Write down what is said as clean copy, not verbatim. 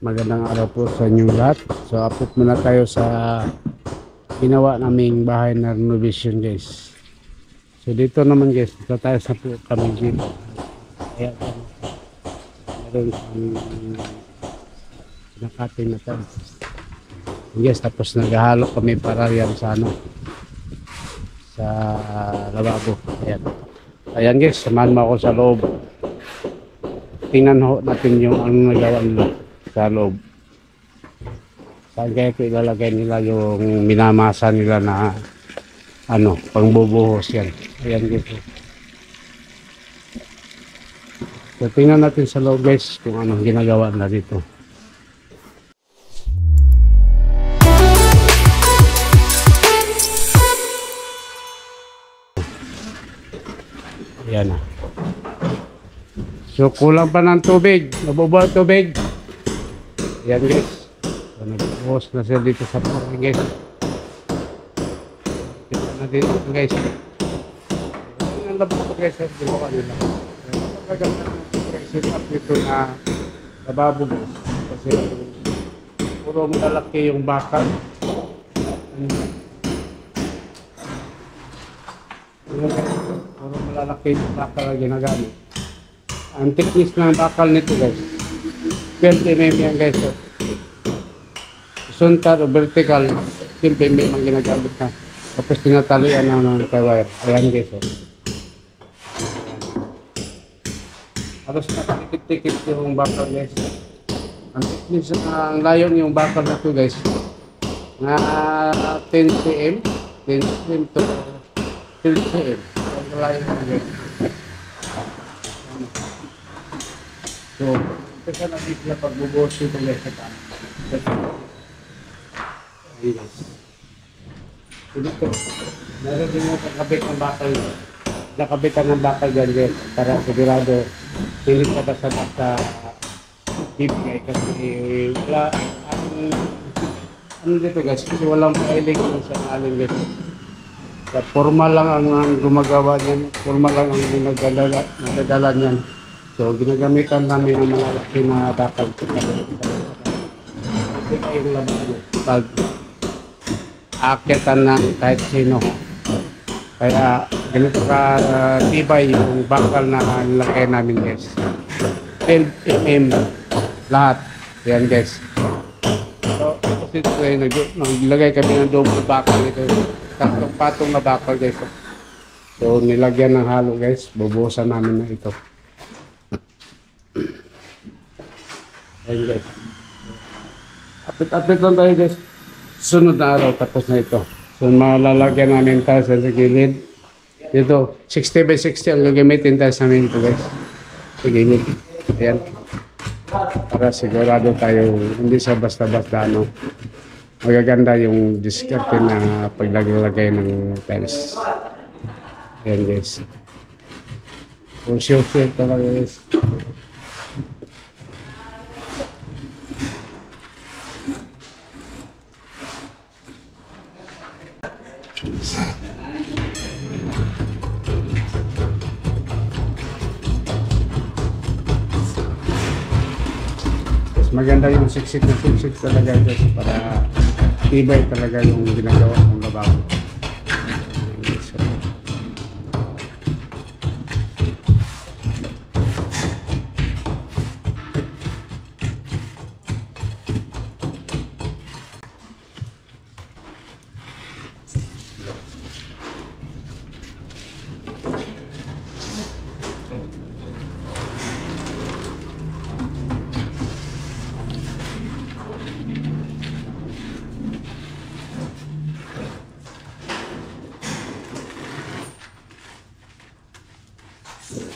Magandang araw po sa inyong lahat. So update muna tayo sa ginawa naming bahay na renovation guys. So dito naman guys, dito tayo sa po kami dito. Kaya meron nakating na tayo. Yes, tapos naghahalo kami para yan sa ano, sa lababo. Ayan. Ayan guys, samahan mo ako sa loob. Tingnan ho natin yung ano nagawa nila sa loob. Saan kaya ko ilalagay nila yung minamasa nila na ano, pangbubuhos yan. Ayan guys. So tingnan natin sa loob guys kung anong ginagawa nila dito. Ayan na. So kulang pa ng tubig, nabubuo tubig. Ayan guys. So nagbuhos na sila dito sa parang guys. Dito na dito guys. Ang labas ko guys, ginawa nila. Magaganda ng set up dito na lababo guys. Kasi puro malalaki yung bakal. Puro malalaki yung bakal na ginagamit. Ang thickness ng bakal nito guys 12 mm yan guys. Horizontal o vertical 12 mm ang ginagamit na. Tapos tinatalian ng wire. Ayan guys. Halos nakatikit-tikit yung bakal guys. Ang thickness, ang layon yung bakal na ito guys na 10 cm 10 cm to 12 cm. Ang layon na guys. So, kasi natin sila pagbubuhos ito guys sa taan. Ayan guys. So dito, meron din mo kakabit ng bakal. Nakabitan ng bakal dyan guys. Para sigurado, hindi ka basta-basta bibigay. Kasi wala, ano dito guys, kasi walang pailig sa alin guys. So, formal lang ang gumagawa niyan. Formal lang ang nagdadala niyan. So, ginagamitan namin ng mga laki na bakal. Hindi kayong laban pag aakyatan ng kahit sino. Kaya ganito ka tibay yung bakal na nilagay namin guys. 12 mm lahat. Yan guys. So, kasi naglagay kami ng double bakal nito. Tatlong patong na bakal guys. So, nilagyan ng halo guys. Bubuhusan namin na ito. Ayan guys. Update lang tayo guys. Sunod na araw tapos na ito. So malalagyan namin tayo sa gilid. Dito 60 by 60 ang gagamitin tayo sa amin ito guys. Sa gilid. Ayan. Para sigurado tayo hindi sa basta-basta ano. Magaganda yung diskarte na paglagay ng tiles. Ayan guys. So sure talaga guys. Maganda yung siksik na siksik talaga guys para tibay talaga yung ginagawa ng lababo. So,